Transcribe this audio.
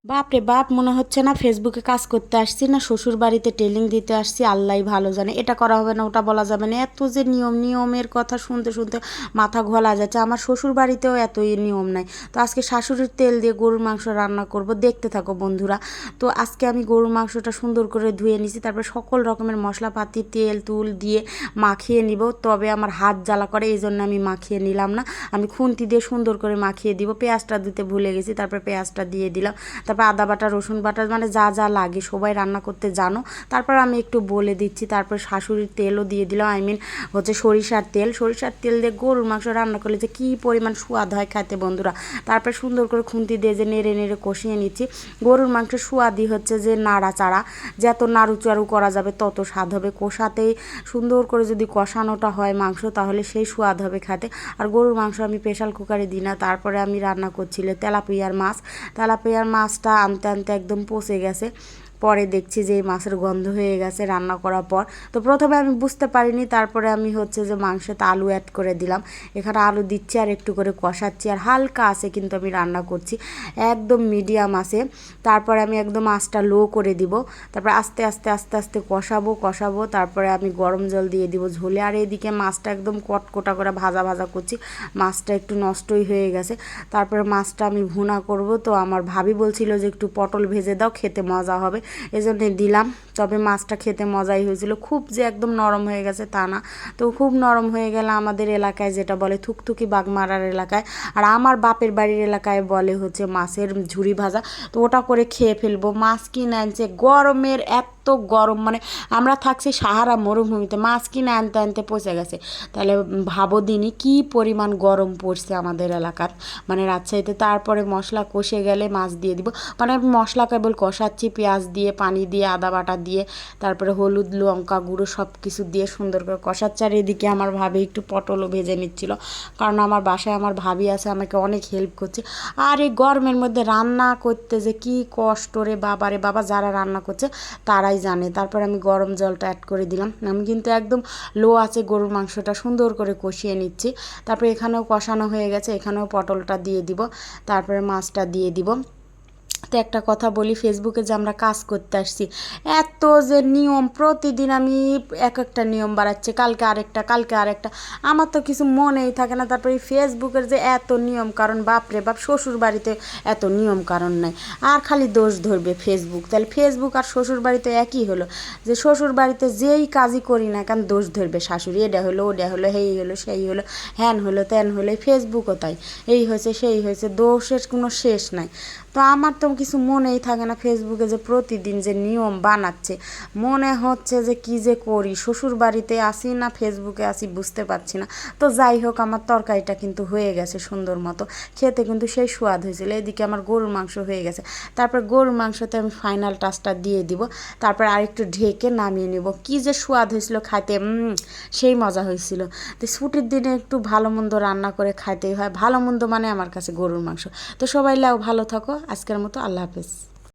বাপরে বাপ, মনে হচ্ছে না ফেসবুকে কাজ করতে আসছি, না শ্বশুর বাড়িতে ট্রেনিং দিতে আসছি। আল্লাহই ভালো জানে, এটা করা হবে না, ওটা বলা যাবে না। এত যে নিয়মের কথা শুনতে শুনতে মাথা ঘোলা যাচ্ছে। আমার শ্বশুর বাড়িতেও এতই নিয়ম নাই। তো আজকে শাশুড়ির তেল দিয়ে গরুর মাংস রান্না করব, দেখতে থাকো বন্ধুরা। তো আজকে আমি গরুর মাংসটা সুন্দর করে ধুয়ে নিছি, তারপর সকল রকমের মশলাপাতি তেল তুল দিয়ে মাখিয়ে নিব। তবে আমার হাত জ্বালা করে, এই জন্য আমি মাখিয়ে নিলাম না। আমি খুন্তি দিয়ে সুন্দর করে মাখিয়ে দিব। পেঁয়াজটা দিতে ভুলে গেছি, তারপর পেঁয়াজটা দিয়ে দিলাম। তারপর আদা বাটা রসুন বাটা, মানে যা যা লাগে সবাই রান্না করতে জানো। তারপর আমি একটু বলে দিচ্ছি। তারপর শাশুড়ির তেলও দিয়ে দিলাম, হচ্ছে সরিষার তেল দিয়ে গরুর মাংস রান্না করলে যে কী পরিমাণ স্বাদ হয় খেতে বন্ধুরা। তারপর সুন্দর করে খুন্তি দিয়ে যে নেড়ে নেড়ে কষিয়ে নিচ্ছি। গরুর মাংস স্বাদই হচ্ছে যে নাড়াচাড়া, যত নাড়ুচাড়ু করা যাবে তত স্বাদ হবে। কষাতেই সুন্দর করে যদি কষানোটা হয় মাংস, তাহলে সেই স্বাদ হবে খেতে। আর গরুর মাংস আমি প্রেশার কুকারে দিই না। তারপরে আমি রান্না করছিল তেলাপিয়ার মাছটা আনতে আনতে একদম পচে গেছে। পরে দেখছি যে এই মাছের গন্ধ হয়ে গেছে রান্না করার পর। তো প্রথমে আমি বুঝতে পারিনি, তারপরে আমি হচ্ছে যে মাংসতে আলু অ্যাড করে দিলাম। এখানে আলু দিচ্ছি আর একটু করে কষাচ্ছি, আর হালকা আছে কিন্তু আমি রান্না করছি, একদম মিডিয়াম আছে। তারপরে আমি একদম আঁচটা লো করে দিব। তারপর আস্তে আস্তে আস্তে আস্তে কষাবো। তারপরে আমি গরম জল দিয়ে দিব ঝোলে। আর এদিকে মাছটা একদম কটকটা করে ভাজা ভাজা করছি, মাছটা একটু নষ্টই হয়ে গেছে। তারপরে মাছটা আমি ভুনা করব। তো আমার ভাবি বলছিল যে একটু পটল ভেজে দাও, খেতে মজা হবে, এজন্য দিলাম। তবে মাছটা খেতে মজাই হয়েছিল, খুব যে একদম নরম হয়ে গেছে তা না। তো খুব নরম হয়ে গেলে আমাদের এলাকায় যেটা বলে থুকথুকি বাগমারার এলাকায়, আর আমার বাপের বাড়ির এলাকায় বলে হচ্ছে মাছের ঝুরি ভাজা। তো ওটা করে খেয়ে ফেলবো। মাছ কিনে আনছে, গরমের এত গরম, মানে আমরা থাকছি সাহারা মরুভূমিতে, মাছ কিনে আনতে আনতে পচে গেছে। তাহলে ভাবো দিনই কী পরিমাণ গরম পড়ছে আমাদের এলাকার, মানে রাজশাহীতে। তারপরে মশলা কষে গেলে মাছ দিয়ে দিব। মানে আমি মশলা কেবল কষাচ্ছি, পেঁয়াজ দিয়ে, পানি দিয়ে, আদা বাটা দিয়ে, তারপরে হলুদ লঙ্কা গুঁড়ো সব কিছু দিয়ে সুন্দর করে কষাচ্ছি। আর এদিকে আমার ভাবি একটু পটলও ভেজে নিচ্ছিল, কারণ আমার বাসায় আমার ভাবি আছে, আমাকে অনেক হেল্প করছে। আর এই গরমের মধ্যে রান্না করতে যে কি কষ্ট রে বাবা রে বাবা, যারা রান্না করছে তারাই জানে। তারপর আমি গরম জলটা অ্যাড করে দিলাম। আমি কিন্তু একদম লো আছে গরুর মাংসটা সুন্দর করে কষিয়ে নিচ্ছি। তারপরে এখানেও কষানো হয়ে গেছে, এখানেও পটলটা দিয়ে দিব, তারপরে মাছটা দিয়ে দিব। তো একটা কথা বলি, ফেসবুকে যে আমরা কাজ করতে আসছি, এত যে নিয়ম, প্রতিদিন আমি এক একটা নিয়ম বাড়াচ্ছি, কালকে আরেকটা, আমার তো কিছু মনেই থাকে না। তারপরে এই ফেসবুকের যে এত নিয়ম কারণ, বাপরে বাপ, শ্বশুর বাড়িতে এত নিয়ম কারণ নাই। আর খালি দোষ ধরবে ফেসবুক। তাহলে ফেসবুক আর শ্বশুর বাড়িতে একই হলো, যে শ্বশুর বাড়িতে যেই কাজই করি না কেন দোষ ধরবে শাশুড়ি, এটা হলো ওটা হলো, হেই হলো সেই হলো, হ্যান হলো ত্যান হলো। ফেসবুকও তাই, এই হয়েছে সেই হয়েছে, দোষের কোনো শেষ নাই। তো আমার তো কিছু মনেই থাকে না, ফেসবুকে যে প্রতিদিন যে নিয়ম বানাচ্ছে, মনে হচ্ছে যে কি যে করি, শ্বশুর বাড়িতে আসি না ফেসবুকে আসি বুঝতে পারছি না। তো যাই হোক, আমার তরকারিটা কিন্তু হয়ে গেছে সুন্দর মতো, খেতে কিন্তু সেই স্বাদ হয়েছিল। এদিকে আমার গরুর মাংস হয়ে গেছে। তারপর গরুর মাংসতে আমি ফাইনাল টাচটা দিয়ে দিব, তারপর আরেকটু ঢেকে নামিয়ে নেব। কি যে স্বাদ হয়েছিল খাইতে, সেই মজা হয়েছিল। তো ছুটির দিনে একটু ভালো মন্দ রান্না করে খাইতেই হয়, ভালো মন্দ মানে আমার কাছে গরুর মাংস। তো সবাই লাও, ভালো থাকো, আজকের মতো আল্লাহ হাফেজ।